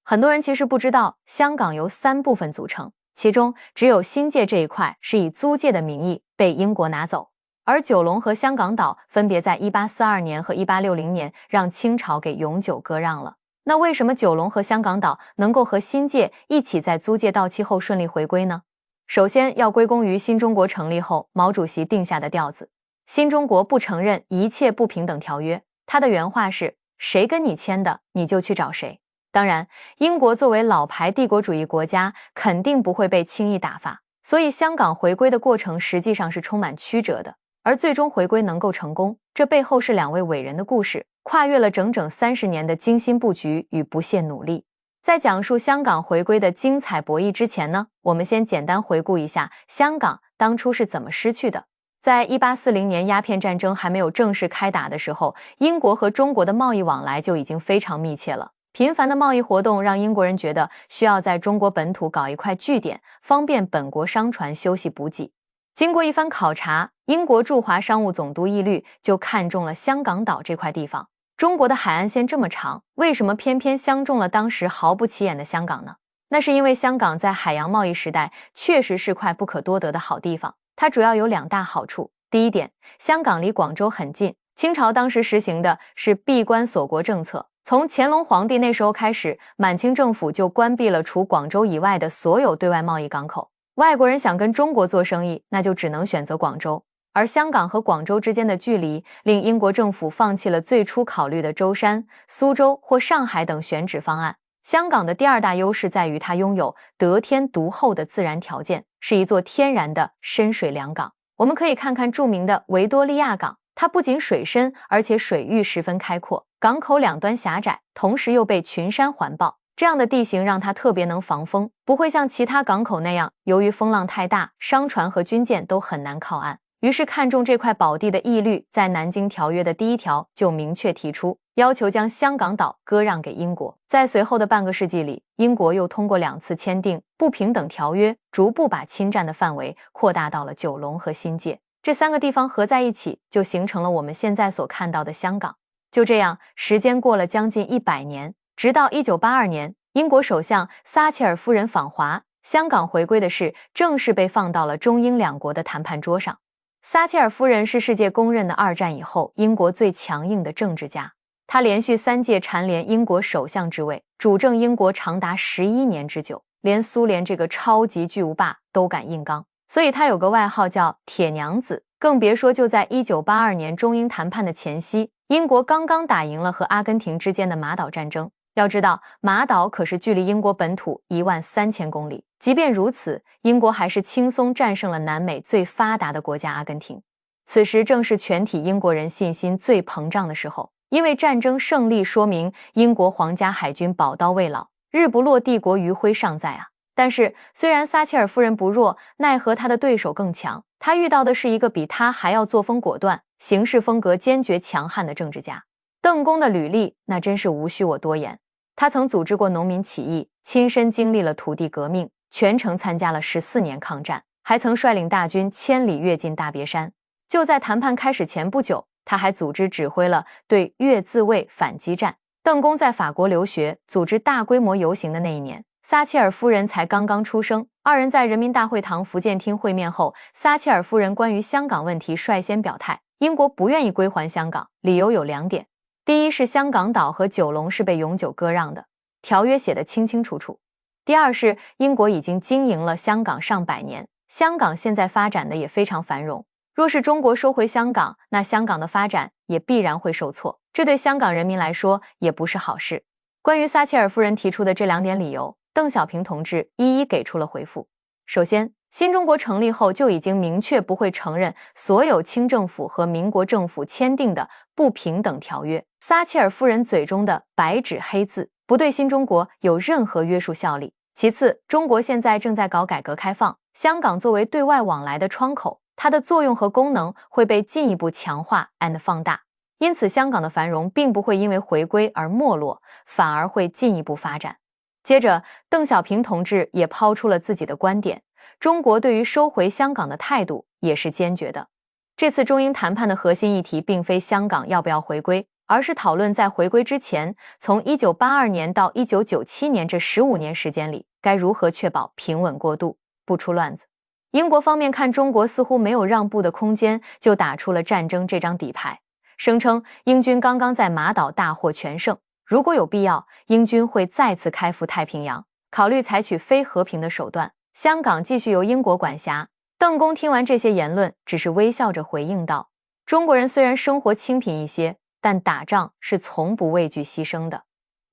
很多人其实不知道，香港由3部分组成，其中只有新界这一块是以租界的名义被英国拿走，而九龙和香港岛分别在1842年和1860年让清朝给永久割让了。那为什么九龙和香港岛能够和新界一起在租界到期后顺利回归呢？首先要归功于新中国成立后毛主席定下的调子。新中国不承认一切不平等条约，他的原话是：谁跟你签的，你就去找谁。当然，英国作为老牌帝国主义国家，肯定不会被轻易打发，所以香港回归的过程实际上是充满曲折的。而最终回归能够成功，这背后是2位伟人的故事，跨越了整整30年的精心布局与不懈努力。在讲述香港回归的精彩博弈之前呢，我们先简单回顾一下香港当初是怎么失去的。在1840年鸦片战争还没有正式开打的时候，英国和中国的贸易往来就已经非常密切了。频繁的贸易活动让英国人觉得需要在中国本土搞一块据点，方便本国商船休息补给。经过一番考察，英国驻华商务总督义律就看中了香港岛这块地方。中国的海岸线这么长，为什么偏偏相中了当时毫不起眼的香港呢？那是因为香港在海洋贸易时代确实是块不可多得的好地方。它主要有2大好处。第一点，香港离广州很近，清朝当时实行的是闭关锁国政策，从乾隆皇帝那时候开始，满清政府就关闭了除广州以外的所有对外贸易港口。外国人想跟中国做生意，那就只能选择广州。而香港和广州之间的距离，令英国政府放弃了最初考虑的舟山、苏州或上海等选址方案。香港的第2大优势在于它拥有得天独厚的自然条件，是一座天然的深水良港。我们可以看看著名的维多利亚港，它不仅水深，而且水域十分开阔，港口2端狭窄，同时又被群山环抱。这样的地形让它特别能防风，不会像其他港口那样，由于风浪太大，商船和军舰都很难靠岸。于是看中这块宝地的义律在南京条约的第1条就明确提出，要求将香港岛割让给英国。在随后的半个世纪里，英国又通过2次签订不平等条约，逐步把侵占的范围扩大到了九龙和新界。这3个地方合在一起，就形成了我们现在所看到的香港。就这样，时间过了将近100年，直到1982年，英国首相撒切尔夫人访华，香港回归的事正式被放到了中英2国的谈判桌上。撒切尔夫人是世界公认的2战以后英国最强硬的政治家，她连续3届蝉联英国首相之位，主政英国长达11年之久，连苏联这个超级巨无霸都敢硬刚，所以她有个外号叫铁娘子。更别说就在1982年中英谈判的前夕，英国刚刚打赢了和阿根廷之间的马岛战争。要知道，马岛可是距离英国本土13000公里，即便如此，英国还是轻松战胜了南美最发达的国家阿根廷。此时正是全体英国人信心最膨胀的时候，因为战争胜利说明英国皇家海军宝刀未老，日不落帝国余晖尚在啊。但是虽然撒切尔夫人不弱，奈何她的对手更强，她遇到的是一个比她还要作风果断、行事风格坚决强悍的政治家。邓公的履历那真是无需我多言，他曾组织过农民起义，亲身经历了土地革命，全程参加了14年抗战，还曾率领大军千里跃进大别山。就在谈判开始前不久，他还组织指挥了对越自卫反击战。邓公在法国留学，组织大规模游行的那一年，撒切尔夫人才刚刚出生。2人在人民大会堂福建厅会面后，撒切尔夫人关于香港问题率先表态，英国不愿意归还香港，理由有2点。第一是香港岛和九龙是被永久割让的，条约写得清清楚楚。第2是英国已经经营了香港上百年，香港现在发展的也非常繁荣。若是中国收回香港，那香港的发展也必然会受挫，这对香港人民来说也不是好事。关于撒切尔夫人提出的这2点理由，邓小平同志一一给出了回复。首先，新中国成立后就已经明确不会承认所有清政府和民国政府签订的不平等条约。撒切尔夫人嘴中的白纸黑字不对新中国有任何约束效力。其次，中国现在正在搞改革开放，香港作为对外往来的窗口，它的作用和功能会被进一步强化 and 放大，因此香港的繁荣并不会因为回归而没落，反而会进一步发展。接着，邓小平同志也抛出了自己的观点，中国对于收回香港的态度也是坚决的。这次中英谈判的核心议题并非香港要不要回归，而是讨论在回归之前，从1982年到1997年这15年时间里，该如何确保平稳过渡，不出乱子。英国方面看中国似乎没有让步的空间，就打出了战争这张底牌，声称英军刚刚在马岛大获全胜，如果有必要，英军会再次开赴太平洋，考虑采取非和平的手段，香港继续由英国管辖。邓公听完这些言论，只是微笑着回应道：中国人虽然生活清贫一些，但打仗是从不畏惧牺牲的。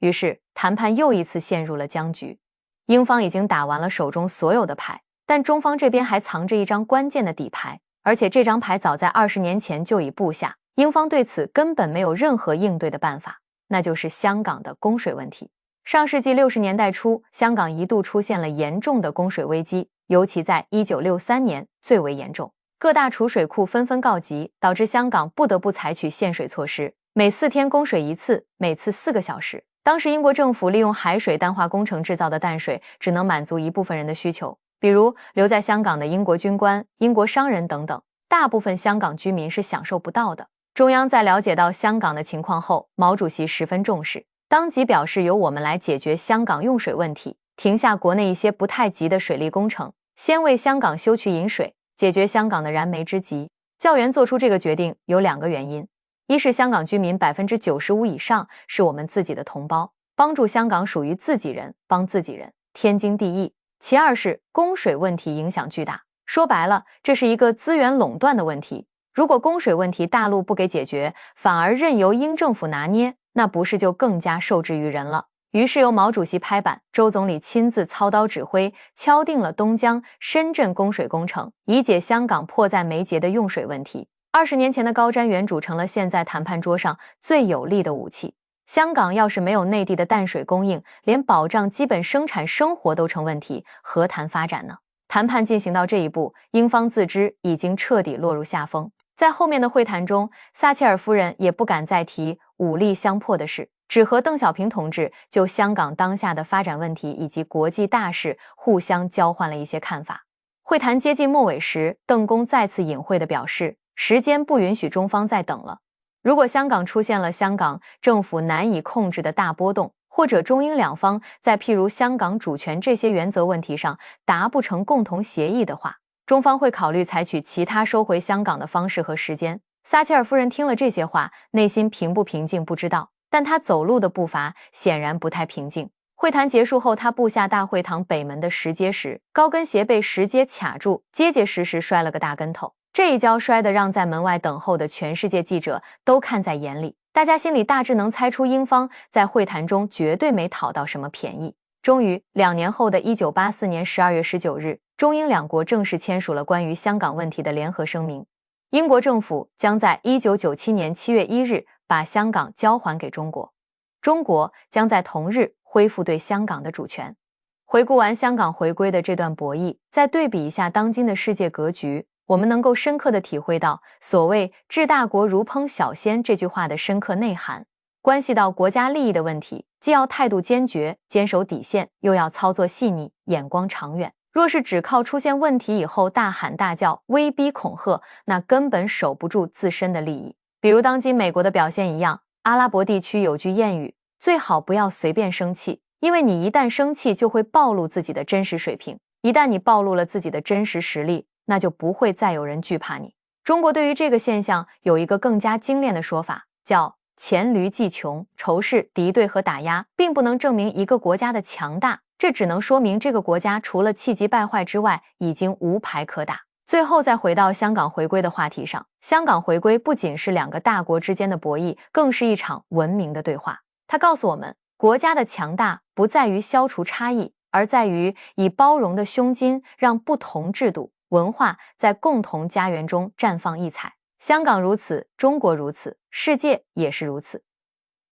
于是谈判又一次陷入了僵局，英方已经打完了手中所有的牌，但中方这边还藏着一张关键的底牌，而且这张牌早在20年前就已布下，英方对此根本没有任何应对的办法，那就是香港的供水问题。上世纪60年代初，香港一度出现了严重的供水危机，尤其在1963年最为严重，各大储水库纷纷告急，导致香港不得不采取限水措施，每4天供水一次，每次4个小时。当时英国政府利用海水淡化工程制造的淡水，只能满足一部分人的需求，比如留在香港的英国军官、英国商人等等，大部分香港居民是享受不到的。中央在了解到香港的情况后，毛主席十分重视，当即表示由我们来解决香港用水问题，停下国内一些不太急的水利工程，先为香港修渠引水，解决香港的燃眉之急。教员做出这个决定有2个原因，一是香港居民95%以上是我们自己的同胞，帮助香港属于自己人，帮自己人，天经地义。其二是供水问题影响巨大，说白了，这是一个资源垄断的问题。如果供水问题大陆不给解决，反而任由英政府拿捏，那不是就更加受制于人了？于是由毛主席拍板，周总理亲自操刀指挥，敲定了东江、深圳供水工程，以解香港迫在眉睫的用水问题。20年前的高瞻远瞩成了现在谈判桌上最有力的武器。香港要是没有内地的淡水供应，连保障基本生产生活都成问题，何谈发展呢？谈判进行到这一步，英方自知已经彻底落入下风。在后面的会谈中，撒切尔夫人也不敢再提武力相迫的事，只和邓小平同志就香港当下的发展问题以及国际大事互相交换了一些看法。会谈接近末尾时，邓公再次隐晦地表示，时间不允许中方再等了。如果香港出现了香港政府难以控制的大波动，或者中英两方在譬如香港主权这些原则问题上达不成共同协议的话，中方会考虑采取其他收回香港的方式和时间。撒切尔夫人听了这些话，内心平不平静不知道，但她走路的步伐显然不太平静。会谈结束后，她步下大会堂北门的石阶时，高跟鞋被石阶卡住，结结实实摔了个大跟头。这一跤摔得让在门外等候的全世界记者都看在眼里，大家心里大致能猜出英方在会谈中绝对没讨到什么便宜。终于，2年后的1984年12月19日，中英两国正式签署了关于香港问题的联合声明。英国政府将在1997年7月1日把香港交还给中国，中国将在同日恢复对香港的主权。回顾完香港回归的这段博弈，再对比一下当今的世界格局，我们能够深刻地体会到所谓治大国如烹小鲜这句话的深刻内涵。关系到国家利益的问题，既要态度坚决，坚守底线，又要操作细腻，眼光长远。若是只靠出现问题以后大喊大叫、威逼恐吓，那根本守不住自身的利益。比如当今美国的表现一样，阿拉伯地区有句谚语，最好不要随便生气，因为你一旦生气就会暴露自己的真实水平，一旦你暴露了自己的真实实力，那就不会再有人惧怕你。中国对于这个现象有一个更加精炼的说法，叫黔驴技穷。仇视、敌对和打压并不能证明一个国家的强大，这只能说明这个国家除了气急败坏之外，已经无牌可打。最后再回到香港回归的话题上，香港回归不仅是2个大国之间的博弈，更是一场文明的对话。它告诉我们，国家的强大不在于消除差异，而在于以包容的胸襟，让不同制度、文化在共同家园中绽放异彩。香港如此，中国如此，世界也是如此。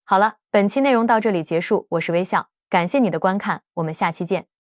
好了，本期内容到这里结束，我是微笑，感谢你的观看，我们下期见。